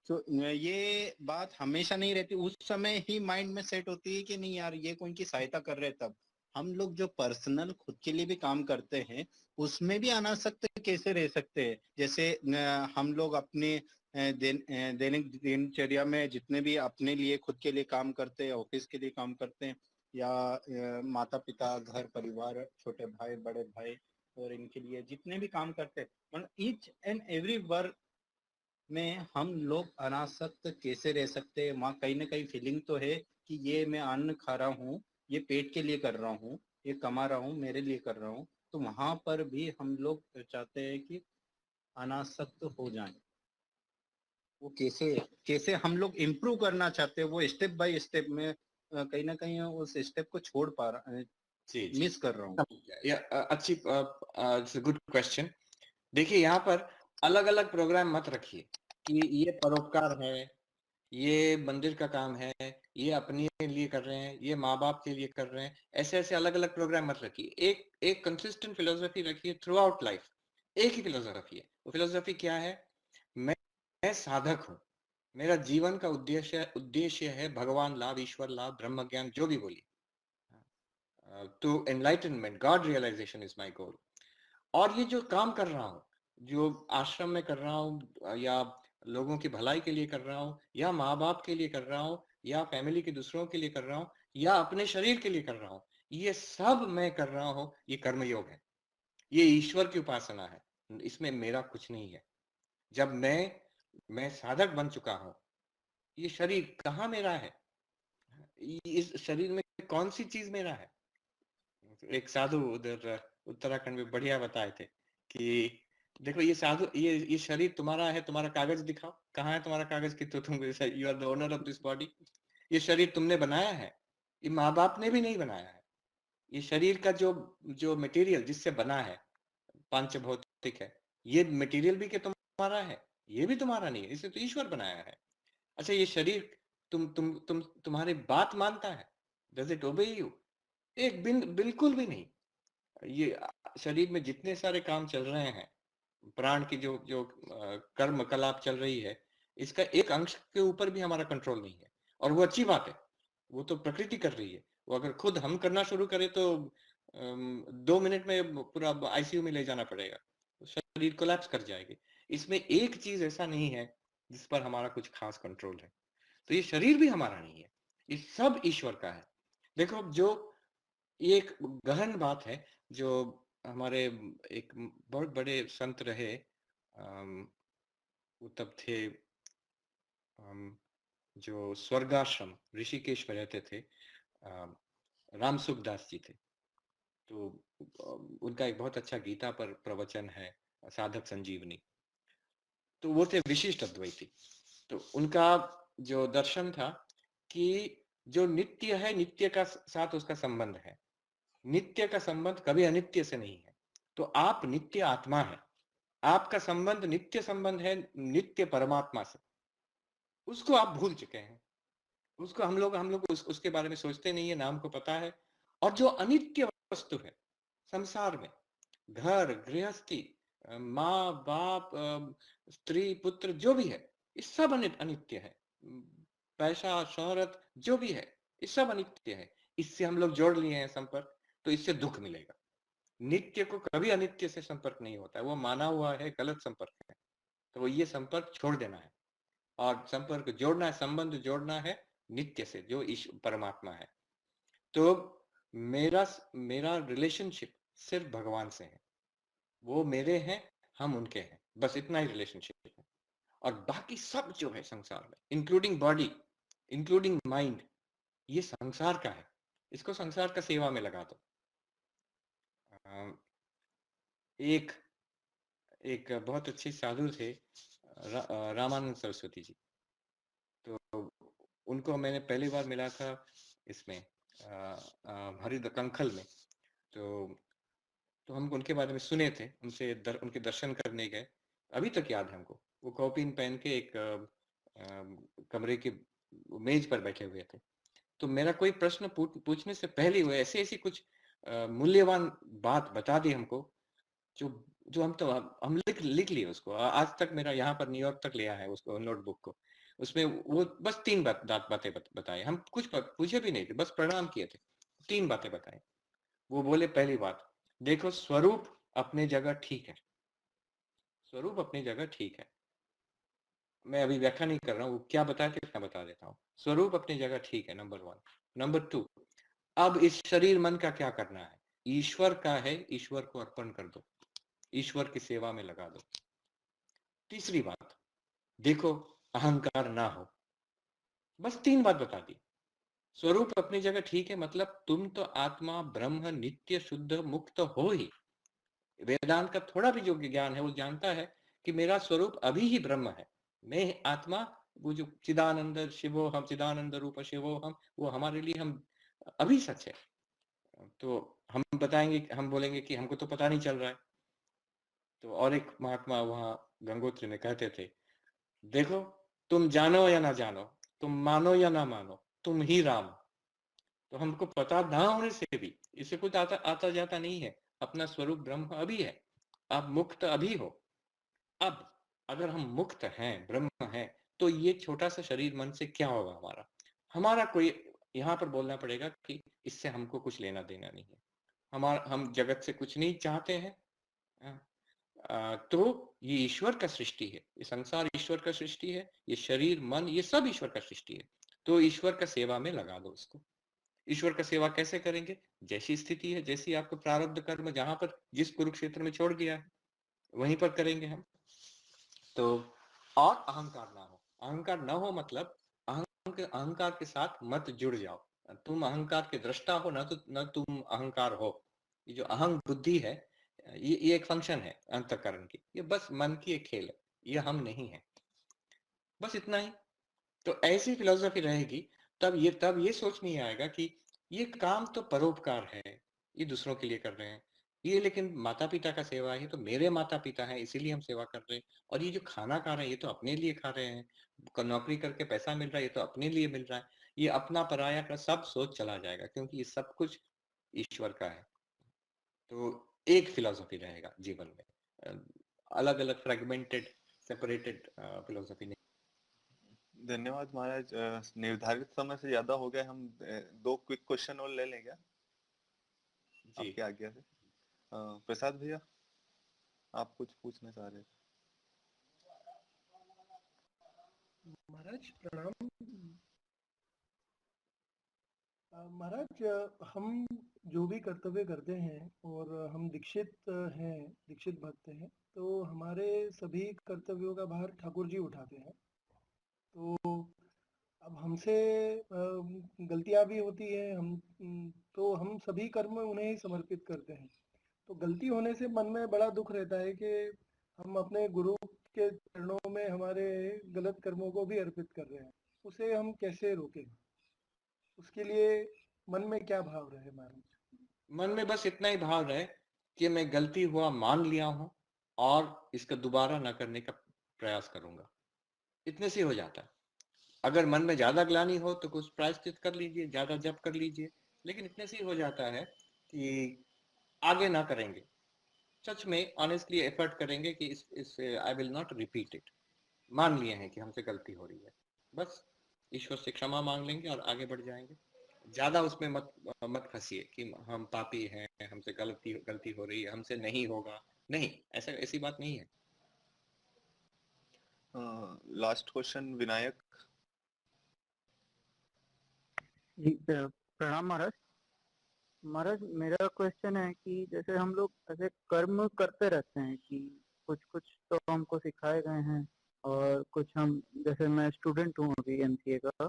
तो ये बात हमेशा नहीं रहती, उस समय ही माइंड में सेट होती है कि नहीं यार ये कोई की सहायता कर रहे हैं। तब हम लोग जो पर्सनल खुद के लिए भी काम करते हैं उसमें भी अनासक्त कैसे रह सकते हैं? जैसे हम लोग अपने दैनिक दिनचर्या में जितने भी अपने लिए खुद के लिए काम करते हैं, ऑफिस के लिए काम करते हैं, या माता पिता, घर परिवार, छोटे भाई, बड़े भाई, और इनके लिए जितने भी काम करते हैं, मतलब ईच एंड एवरी वर्क में हम लोग अनासक्त कैसे रह सकते हैं? वहाँ कहीं ना कहीं फीलिंग तो है कि ये मैं अन्न खा रहा हूँ, ये पेट के लिए कर रहा हूँ, ये कमा रहा हूँ, मेरे लिए कर रहा हूँ। तो वहां पर भी हम लोग चाहते हैं कि अनासक्त हो जाएं। वो कैसे कैसे हम लोग इम्प्रूव करना चाहते हैं, वो स्टेप बाय स्टेप में कहीं ना कहीं उस स्टेप को छोड़ पा रहा, जी मिस कर रहा हूँ। अच्छी गुड क्वेश्चन। देखिए, यहाँ पर अलग अलग प्रोग्राम मत रखिए कि ये परोपकार है, ये मंदिर का काम है, ये अपने लिए कर रहे हैं, ये माँ बाप के लिए कर रहे हैं। ऐसे ऐसे अलग अलग प्रोग्राम मत रखिए। एक एक कंसिस्टेंट फिलोसफी रखिए थ्रू आउट लाइफ। एक ही फिलोसफी है। वो फिलोसफी क्या है? मैं साधक हूँ, मेरा जीवन का उद्देश्य है भगवान लाभ, ईश्वर लाभ, ब्रह्म ज्ञान, जो भी बोलिए। तो enlightenment, god realization is my goal. और ये जो काम कर रहा हूँ, जो आश्रम में कर रहा हूँ, या लोगों की भलाई के लिए कर रहा हूँ, या माँ बाप के लिए कर रहा हूँ, या फैमिली के दूसरों के लिए कर रहा हूँ, या अपने शरीर के लिए कर रहा हूँ, ये सब मैं कर रहा हूँ, ये कर्मयोग है, ये ईश्वर की उपासना है, इसमें मेरा कुछ नहीं है। जब मैं साधक बन चुका हूँ, ये शरीर कहाँ मेरा है? इस शरीर में कौन सी चीज मेरा है? एक साधु उधर उत्तराखंड में बढ़िया बताए थे कि देखो, ये साधु, ये शरीर तुम्हारा है, तुम्हारा कागज दिखाओ, कहाँ है तुम्हारा कागज कि तो तुम you are the owner of this body. ये शरीर तुमने बनाया है, ये माँ बाप ने भी नहीं बनाया है। ये शरीर का जो जो मटेरियल जिससे बना है, पंच भौतिक है, ये मटेरियल भी कि तुम्हारा है? ये भी तुम्हारा नहीं है, इसे तो ईश्वर बनाया है। अच्छा, ये शरीर तुम्हारी बात मानता है? Does it obey you? बिल्कुल भी नहीं। ये शरीर में जितने सारे काम चल रहे हैं, प्राण की जो जो कर्म कलाप चल रही है, इसका एक अंश के ऊपर भी हमारा कंट्रोल नहीं है। और वो अच्छी बात है, वो तो प्रकृति कर रही है। वो अगर खुद हम करना शुरू करें तो 2 मिनट में पूरा आईसीयू में ले जाना पड़ेगा, तो शरीर कोलैप्स कर जाएगी। इसमें एक चीज ऐसा नहीं है जिस पर हमारा कुछ खास कंट्रोल है। तो ये शरीर भी हमारा नहीं है, ये सब ईश्वर का है। देखो, जो ये एक गहन बात है, जो हमारे एक बहुत बड़े संत रहे, वो तब थे जो स्वर्गाश्रम ऋषिकेश में रहते थे, रामसुख दास जी थे। तो उनका एक बहुत अच्छा गीता पर प्रवचन है, साधक संजीवनी। तो वो थे विशिष्ट अद्वैती। तो उनका जो दर्शन था कि जो नित्य है, नित्य का साथ उसका संबंध है, नित्य का संबंध कभी अनित्य से नहीं है। तो आप नित्य आत्मा है, आपका संबंध नित्य संबंध है नित्य परमात्मा से, उसको आप भूल चुके हैं। उसको हम लोग उसके बारे में सोचते नहीं है, नाम को पता है। और जो अनित्य वस्तु है संसार में, घर गृहस्थी, माँ बाप, स्त्री पुत्र, जो भी है, ये सब अनित्य है। पैसा शोहरत जो भी है, ये सब अनित्य है। इससे हम लोग जोड़ लिए हैं संपर्क, तो इससे दुख मिलेगा। नित्य को कभी अनित्य से संपर्क नहीं होता है, वो माना हुआ है, गलत संपर्क है। तो वो ये संपर्क छोड़ देना है और संपर्क जोड़ना है, संबंध जोड़ना है नित्य से, जो परमात्मा है। तो मेरा रिलेशनशिप सिर्फ भगवान से है, वो मेरे हैं, हम उनके हैं, बस इतना ही रिलेशनशिप है। और बाकी सब जो है संसार में, इंक्लूडिंग बॉडी, इंक्लूडिंग माइंड, ये संसार का है, इसको संसार का सेवा में लगा दो। एक एक बहुत अच्छे साधु थे, रामानंद सरस्वती जी। तो उनको मैंने पहली बार मिला था इसमें हरिद कंखल में। तो हम उनके बारे में सुने थे, उनके दर्शन करने गए। अभी तक याद है हमको, वो कॉपिन पहन के एक कमरे के मेज पर बैठे हुए थे। तो मेरा कोई प्रश्न पूछने से पहले वो ऐसी कुछ मूल्यवान बात बता दी हमको, जो हम लिख लिए उसको। आज तक मेरा यहाँ पर न्यूयॉर्क तक लिया है उसको, नोटबुक को। उसमें वो बस 3 बातें बताए। हम कुछ पूछे भी नहीं थे, बस प्रणाम किए थे। 3 बातें बताए। वो बोले, पहली बात, देखो स्वरूप अपने जगह ठीक है, स्वरूप अपनी जगह ठीक है। मैं अभी व्याख्या नहीं कर रहा हूँ, वो क्या बताया थे मैं बता देता हूँ। स्वरूप अपनी जगह ठीक है, नंबर 1। नंबर 2, अब इस शरीर मन का क्या करना है? ईश्वर का है, ईश्वर को अर्पण कर दो, ईश्वर की सेवा में लगा दो। तीसरी बात, देखो अहंकार ना हो। बस 3 बात बता दी। स्वरूप अपनी जगह ठीक है, मतलब तुम तो आत्मा ब्रह्म नित्य शुद्ध मुक्त हो ही। वेदांत का थोड़ा भी जो ज्ञान है वो जानता है कि मेरा स्वरूप अभी ही ब्रह्म है, मैं आत्मा, वो जो चिदानंद शिवो हम, चिदानंद रूप शिवो हम, वो हमारे लिए हम अभी सच है। तो हम बताएंगे, हम बोलेंगे कि हमको तो पता नहीं चल रहा है। तो और एक महात्मा वहां गंगोत्री में कहते थे, देखो तुम जानो या ना जानो, तुम मानो या ना मानो, तुम ही राम। तो हमको पता ना होने से भी इससे कुछ आता जाता नहीं है, अपना स्वरूप ब्रह्म अभी है, आप मुक्त अभी हो। अब अगर हम मुक्त हैं, ब्रह्म हैं, तो ये छोटा सा शरीर मन से क्या होगा हमारा कोई, यहाँ पर बोलना पड़ेगा कि इससे हमको कुछ लेना देना नहीं है। हम जगत से कुछ नहीं चाहते हैं। तो ये ईश्वर का सृष्टि है, ये संसार ईश्वर का सृष्टि है, ये शरीर मन ये सब ईश्वर का सृष्टि है। तो ईश्वर का सेवा में लगा दो उसको। ईश्वर का सेवा कैसे करेंगे? जैसी स्थिति है, जैसी आपको प्रारब्ध कर्म जहां पर जिस कुरुक्षेत्र में छोड़ गया है वहीं पर करेंगे हम। तो और अहंकार ना हो, अहंकार ना हो मतलब अहंकार के साथ मत जुड़ जाओ। तुम अहंकार के दृष्टा हो, न तुम अहंकार हो। ये जो अहंग बुद्धि है, ये एक फंक्शन है अंतःकरण की, ये बस मन की एक खेल है, ये हम नहीं है, बस इतना ही। तो ऐसी फिलोसफी रहेगी, तब ये सोच नहीं आएगा कि ये काम तो परोपकार है, ये दूसरों के लिए कर रहे हैं। ये लेकिन माता पिता का सेवा है, तो मेरे माता पिता हैं इसीलिए हम सेवा कर रहे हैं। और ये जो खाना खा रहे हैं ये तो अपने लिए खा रहे हैं, नौकरी करके पैसा मिल रहा है ये तो अपने लिए मिल रहा है। ये अपना पराया का सब सोच चला जाएगा, क्योंकि ये सब कुछ ईश्वर का है। तो एक फिलोसफी रहेगा जीवन में, अलग अलग फ्रेगमेंटेड सेपरेटेड फिलोसफी नहीं। धन्यवाद महाराज। निर्धारित समय से ज्यादा हो गए, हम 2 क्विक क्वेश्चन और ले लेंगे जी आपकी आज्ञा से। प्रसाद भैया, आप कुछ पूछना चाह रहे थे? महाराज प्रणाम। महाराज, हम जो भी कर्तव्य करते हैं और हम दीक्षित हैं, दीक्षित भक्त हैं, तो हमारे सभी कर्तव्यों का भार ठाकुर जी उठाते हैं। तो अब हमसे गलतियां भी होती है, तो हम सभी कर्म उन्हें ही समर्पित करते हैं। तो गलती होने से मन में बड़ा दुख रहता है कि हम अपने गुरु के चरणों में हमारे गलत कर्मों को भी अर्पित कर रहे हैं। उसे हम कैसे रोकें? उसके लिए मन में क्या भाव रहे महाराज? मन में बस इतना ही भाव रहे कि मैं गलती हुआ मान लिया हूं और इसका दोबारा न करने का प्रयास करूंगा, इतने से हो जाता है। अगर मन में ज्यादा ग्लानि हो तो कुछ प्रायश्चित कर लीजिए, ज्यादा जप कर लीजिए, लेकिन इतने से ही हो जाता है कि आगे ना करेंगे। सच में ऑनेस्टली एफर्ट करेंगे कि इस I will not repeat it. मान लिए हैं कि हमसे गलती हो रही है, बस ईश्वर से क्षमा मांग लेंगे और आगे बढ़ जाएंगे। ज्यादा उसमें मत फंसिए कि हम पापी हैं, हमसे गलती हो रही है, हमसे नहीं होगा। नहीं, ऐसी बात नहीं है। लास्ट क्वेश्चन विनायक जी प्रणाम महाराज। महाराज मेरा क्वेश्चन है कि जैसे हम लोग ऐसे कर्म करते रहते हैं कि कुछ कुछ तो हमको सिखाए गए हैं और कुछ हम, जैसे मैं स्टूडेंट हूँ अभी एमसीए का,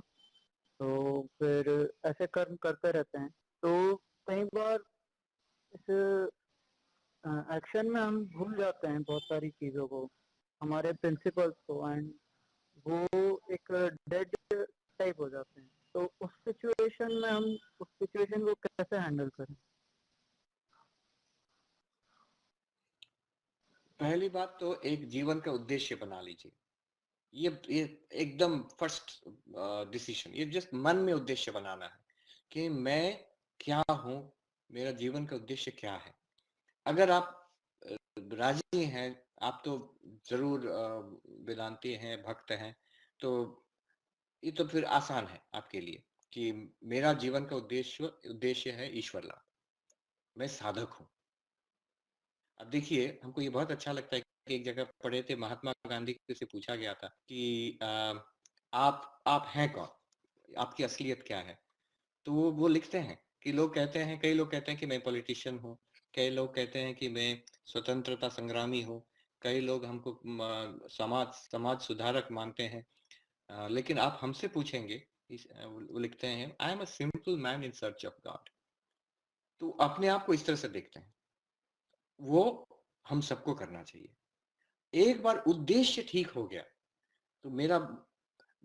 तो फिर ऐसे कर्म करते रहते हैं। तो कई बार इस एक्शन में हम भूल जाते हैं बहुत सारी चीज़ों को, हमारे प्रिंसिपल्स को, एंड वो एक डेड टाइप हो जाते हैं। तो उस सिचुएशन में हम उस सिचुएशन को कैसे हैंडल करें? पहली बात तो एक जीवन का उद्देश्य बना लीजिए। ये एकदम फर्स्ट डिसीजन, ये जस्ट मन में उद्देश्य बनाना है कि मैं क्या हूं, मेरा जीवन का उद्देश्य क्या है। अगर आप राजी हैं, आप तो जरूर वेदांती हैं, भक्त हैं, तो ये तो फिर आसान है आपके लिए कि मेरा जीवन का उद्देश्य है ईश्वर लाभ, मैं साधक हूं। अब देखिए, हमको ये बहुत अच्छा लगता है कि एक जगह पढ़े थे, महात्मा गांधी से पूछा गया था कि आप हैं कौन, आपकी असलियत क्या है। तो वो लिखते हैं कि कई लोग कहते हैं कि मैं पॉलिटिशियन हूँ, कई लोग कहते हैं कि मैं स्वतंत्रता संग्रामी हूँ, कई लोग हमको समाज सुधारक मानते हैं। लेकिन आप हमसे पूछेंगे, वो लिखते हैं, I am a simple man in search of God. तो अपने आप को इस तरह से देखते हैं। वो हम सबको करना चाहिए। एक बार उद्देश्य ठीक हो गया तो मेरा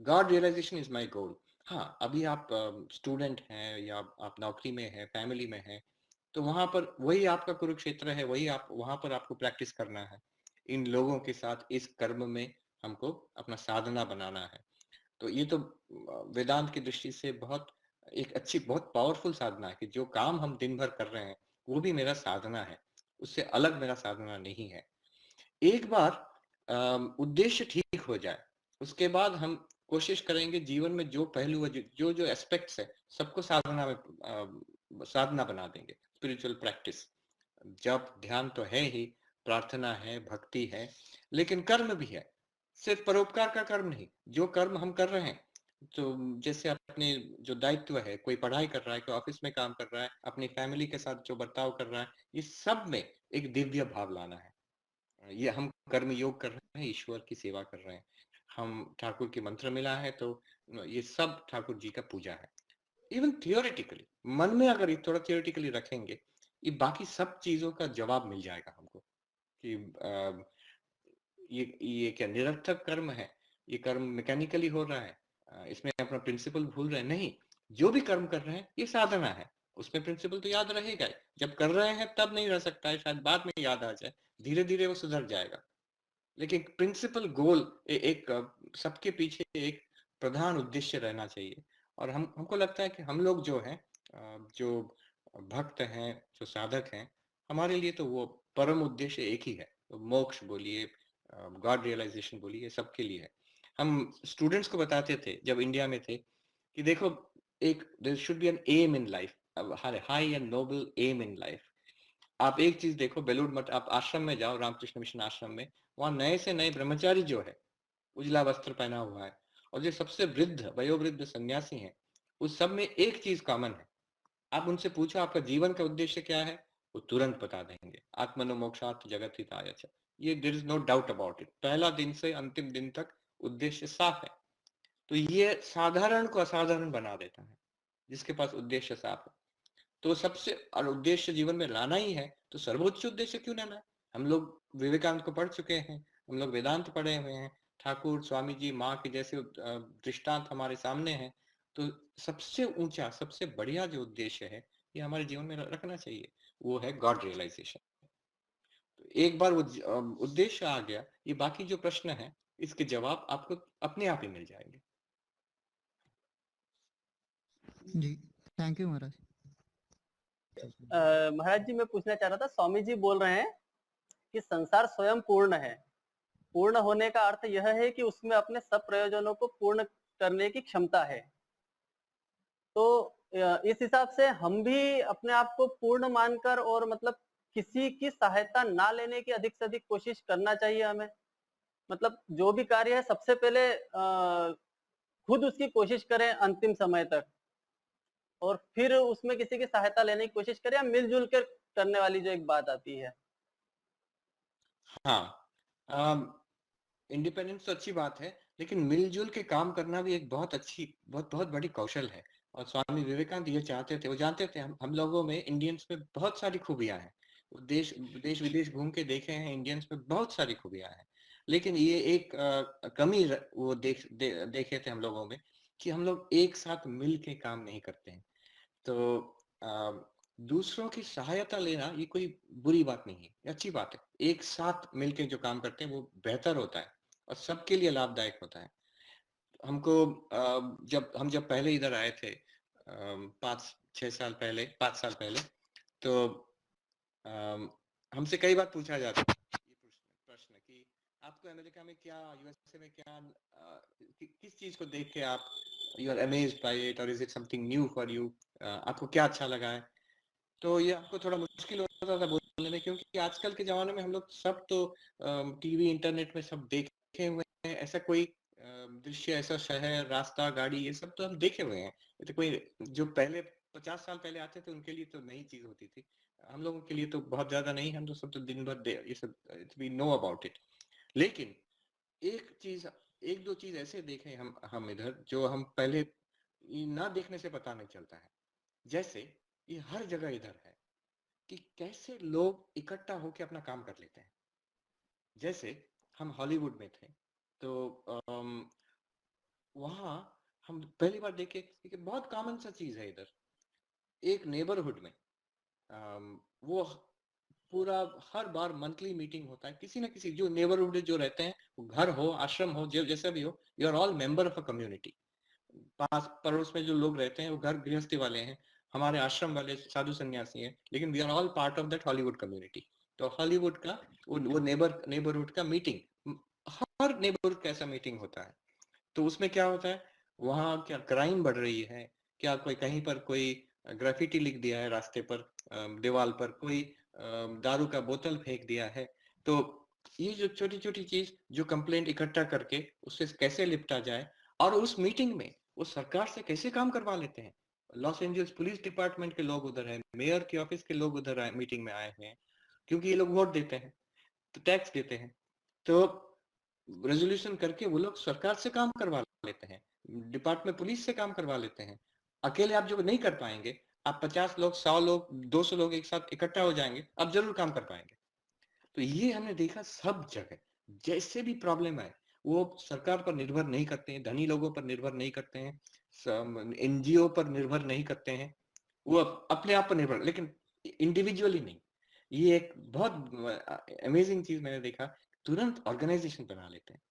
god realization is my goal. हाँ, अभी आप स्टूडेंट हैं या आप नौकरी में हैं, फैमिली में हैं, तो वहां पर वही आपका कुरुक्षेत्र है, वही आप वहां पर आपको प्रैक्टिस करना है। इन लोगों के साथ इस कर्म में हमको अपना साधना बनाना है। तो ये तो वेदांत की दृष्टि से एक अच्छी, बहुत पावरफुल साधना है कि जो काम हम दिन भर कर रहे हैं वो भी मेरा साधना है, उससे अलग मेरा साधना नहीं है। एक बार उद्देश्य ठीक हो जाए, उसके बाद हम कोशिश करेंगे जीवन में जो पहलू है, जो जो एस्पेक्ट्स है, सबको साधना बना देंगे। स्पिरिचुअल प्रैक्टिस, जप ध्यान तो है ही, प्रार्थना है, भक्ति है, लेकिन कर्म भी है। सिर्फ परोपकार का कर्म नहीं, जो कर्म हम कर रहे हैं, तो जैसे अपने जो दायित्व है, कोई पढ़ाई कर रहा है, कोई ऑफिस में काम कर रहा है, अपनी फैमिली के साथ जो बर्ताव कर रहा है, ये सब में एक दिव्य भाव लाना है। ये हम कर्म योग कर रहे हैं, ईश्वर की सेवा कर रहे हैं, हम ठाकुर की मंत्र मिला है, तो ये सब ठाकुर जी का पूजा है। इवन थियोरेटिकली मन में अगर ये थोड़ा थियोरेटिकली रखेंगे, ये बाकी सब चीजों का जवाब मिल जाएगा हमको कि ये क्या निरर्थक कर्म है, ये कर्म मैकेनिकली हो रहा है, इसमें अपना प्रिंसिपल भूल रहे हैं। नहीं, जो भी कर्म कर रहे हैं ये साधना है, उसमें प्रिंसिपल तो याद रहेगा। जब कर रहे हैं तब नहीं रह सकता है, शायद बाद में याद आ जाए, धीरे धीरे वो सुधर जाएगा। लेकिन प्रिंसिपल गोल एक सबके पीछे एक प्रधान उद्देश्य रहना चाहिए। और हमको लगता है कि हम लोग जो हैं, जो भक्त हैं, जो साधक हैं, हमारे लिए तो वो परम उद्देश्य एक ही है। तो मोक्ष बोलिए, गॉड रियलाइजेशन बोलिए, सबके लिए है। हम स्टूडेंट्स को बताते थे जब इंडिया में थे कि देखो, there should be an aim in life, high and noble aim in life. आप एक चीज देखो, बेलूर मठ, आप आश्रम में जाओ, रामकृष्ण मिशन आश्रम में, वहां नए से नए ब्रह्मचारी जो है, उजला वस्त्र पहना हुआ है, और जो सबसे वृद्ध वयोवृद्ध सन्यासी हैं, उस सब में एक चीज कॉमन है। आप उनसे पूछो आपका जीवन का उद्देश्य क्या है, वो तुरंत बता देंगे, आत्मनो मोक्षार्थ जगत हिताय च। ये there is no doubt about it, पहला दिन से अंतिम दिन तक उद्देश्य साफ है। तो ये साधारण को असाधारण बना देता है, जिसके पास उद्देश्य साफ है। तो सबसे और उद्देश्य जीवन में लाना ही है, तो सर्वोच्च उद्देश्य क्यों लाना है? हम लोग विवेकानंद को पढ़ चुके हैं, हम लोग वेदांत पढ़े हुए हैं, ठाकुर स्वामी जी माँ के जैसे दृष्टांत हमारे सामने हैं। तो सबसे ऊंचा सबसे बढ़िया जो उद्देश्य है ये हमारे जीवन में रखना चाहिए, वो है गॉड रियलाइजेशन। तो एक बार वो उद्देश्य आ गया, ये बाकी जो प्रश्न है इसके जवाब आपको अपने आप ही मिल जाएंगे। जी थैंक यू महाराज। महाराज जी मैं पूछना चाह रहा था, स्वामी जी बोल रहे हैं कि संसार स्वयं पूर्ण है। पूर्ण होने का अर्थ यह है कि उसमें अपने सब प्रयोजनों को पूर्ण करने की क्षमता है। तो इस हिसाब से हम भी अपने आप को पूर्ण मानकर और मतलब किसी की सहायता ना लेने की अधिक से अधिक कोशिश करना चाहिए हमें। मतलब जो भी कार्य है सबसे पहले खुद उसकी कोशिश करें अंतिम समय तक, और फिर उसमें किसी की सहायता लेने की कोशिश करें, या मिलजुल कर करने वाली जो एक बात आती है। हाँ, इंडिपेंडेंस तो अच्छी बात है, लेकिन मिलजुल के काम करना भी एक बहुत अच्छी बहुत बहुत बड़ी कौशल है। और स्वामी विवेकानंद ये चाहते थे, वो जानते थे हम लोगों में इंडियंस में बहुत सारी खूबियां हैं। देश देश विदेश घूम के देखे हैं, इंडियंस में बहुत सारी खूबियां हैं, लेकिन ये एक कमी वो देखे थे हम लोगों में कि हम लोग एक साथ मिल के काम नहीं करते हैं। तो दूसरों की सहायता लेना ये कोई बुरी बात नहीं है, ये अच्छी बात है। एक साथ मिलके जो काम करते हैं वो बेहतर होता है और सबके लिए लाभदायक होता है। हमको जब पहले इधर आए थे 5 साल पहले, तो हमसे कई बार पूछा जाता था ये प्रश्न कि आपको अमेरिका में क्या, यूएसए में क्या, किस चीज को देख के आप you are amazed by it और is it something new for you, आपको क्या अच्छा लगा है। तो ये आपको थोड़ा मुश्किल होता था बोलने में, क्योंकि आजकल के जमाने में हम लोग सब तो टीवी इंटरनेट में सब देखे हुए हैं। ऐसा कोई दृश्य, ऐसा शहर, रास्ता, गाड़ी, ये सब तो हम देखे हुए हैं। तो कोई जो पहले 50 साल पहले आते थे उनके लिए तो नई चीज होती थी, हम लोगों के लिए तो बहुत ज्यादा नहीं। हम तो सब तो दिन भर ये सब वी नो अबाउट इट। लेकिन एक दो चीज ऐसे देखे हम इधर जो हम पहले ना देखने से पता नहीं चलता है। जैसे ये हर जगह इधर है कि कैसे लोग इकट्ठा होकर अपना काम कर लेते हैं। जैसे हम हॉलीवुड में थे, तो वहां हम पहली बार देखे कि बहुत कॉमन सा चीज है इधर। एक नेबरहुड में वो पूरा हर बार मंथली मीटिंग होता है, किसी ना किसी जो नेबरहुड जो रहते हैं, वो घर हो, आश्रम हो, जो जैसा भी हो, you are all member of a community. पास पड़ोस में जो लोग रहते हैं वो घर गृहस्थी वाले हैं, हमारे आश्रम वाले साधु सन्यासी हैं, लेकिन we are all part of that Hollywood community. तो हॉलीवुड का वो नेबरहुड का मीटिंग, हर नेबरहुड का ऐसा मीटिंग होता है। तो उसमें क्या होता है, वहाँ क्या क्राइम बढ़ रही है, क्या कोई कहीं पर कोई ग्राफिटी लिख दिया है रास्ते पर, दीवार पर कोई दारू का बोतल फेंक दिया है। तो ये जो छोटी छोटी चीज जो कंप्लेंट इकट्ठा करके उससे कैसे निपटा जाए, और उस मीटिंग में वो सरकार से कैसे काम करवा लेते हैं। लॉस एंजल्स पुलिस डिपार्टमेंट के लोग उधर है, मेयर के ऑफिस के लोग उधर मीटिंग में आए हैं, क्योंकि ये लोग वोट देते हैं, तो टैक्स देते हैं। तो रेजोल्यूशन करके वो लोग सरकार से काम करवा लेते हैं, डिपार्टमेंट पुलिस से काम करवा लेते हैं। अकेले आप जो नहीं कर पाएंगे, आप 50 लोग, 100 लोग, 200 लोग एक साथ इकट्ठा हो जाएंगे, आप जरूर काम कर पाएंगे। तो ये हमने देखा सब जगह, जैसे भी प्रॉब्लम है वो सरकार पर निर्भर नहीं करते हैं, धनी लोगों पर निर्भर नहीं करते हैं, एनजीओ पर निर्भर नहीं करते हैं, वो अपने आप पर निर्भर, लेकिन इंडिविजुअली नहीं। ये एक बहुत अमेजिंग चीज मैंने देखा, तुरंत ऑर्गेनाइजेशन बना लेते हैं,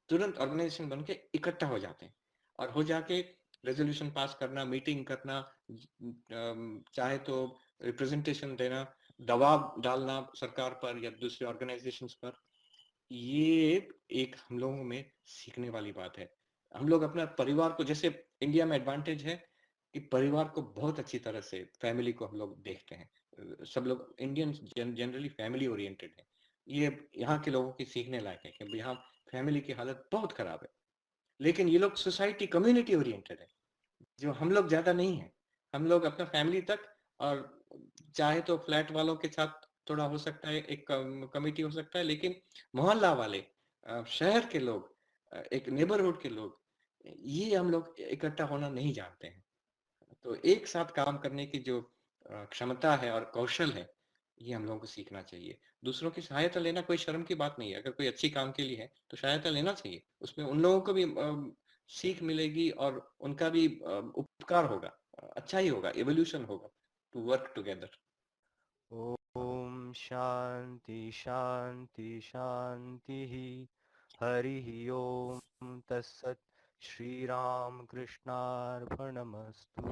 तुरंत ऑर्गेनाइजेशन बन के इकट्ठा हो जाते हैं, और हो जाके रेजोल्यूशन पास करना, मीटिंग करना, चाहे तो रिप्रेजेंटेशन देना, दबाव डालना सरकार पर या दूसरे ऑर्गेनाइजेशंस पर। ये एक हम लोगों में सीखने वाली बात है। हम लोग अपना परिवार को, जैसे इंडिया में एडवांटेज है कि परिवार को बहुत अच्छी तरह से, फैमिली को हम लोग देखते हैं, सब लोग इंडियन जनरली फैमिली ओरिएंटेड है। ये यहाँ के लोगों की सीखने लायक है कि यहाँ फैमिली की हालत बहुत खराब है। लेकिन ये लोग सोसाइटी कम्युनिटी ओरिएंटेड है, जो हम लोग ज्यादा नहीं है। हम लोग अपना फैमिली तक, और चाहे तो फ्लैट वालों के साथ थोड़ा हो सकता है, एक कमिटी हो सकता है, लेकिन मोहल्ला वाले, शहर के लोग, एक नेबरहुड के लोग, ये हम लोग इकट्ठा होना नहीं जानते हैं। तो एक साथ काम करने की जो क्षमता है और कौशल है, ये हम लोगों को सीखना चाहिए। दूसरों की सहायता लेना कोई शर्म की बात नहीं है। अगर कोई अच्छी काम के लिए है, तो सहायता लेना चाहिए। उसमें उन लोगों को भी सीख मिलेगी और उनका भी उपकार होगा। अच्छा ही होगा, इवोल्यूशन होगा, to work together. Om Shanti शांति शांति। हरि ओम तत्सत। श्री राम कृष्णार्पणमस्तु।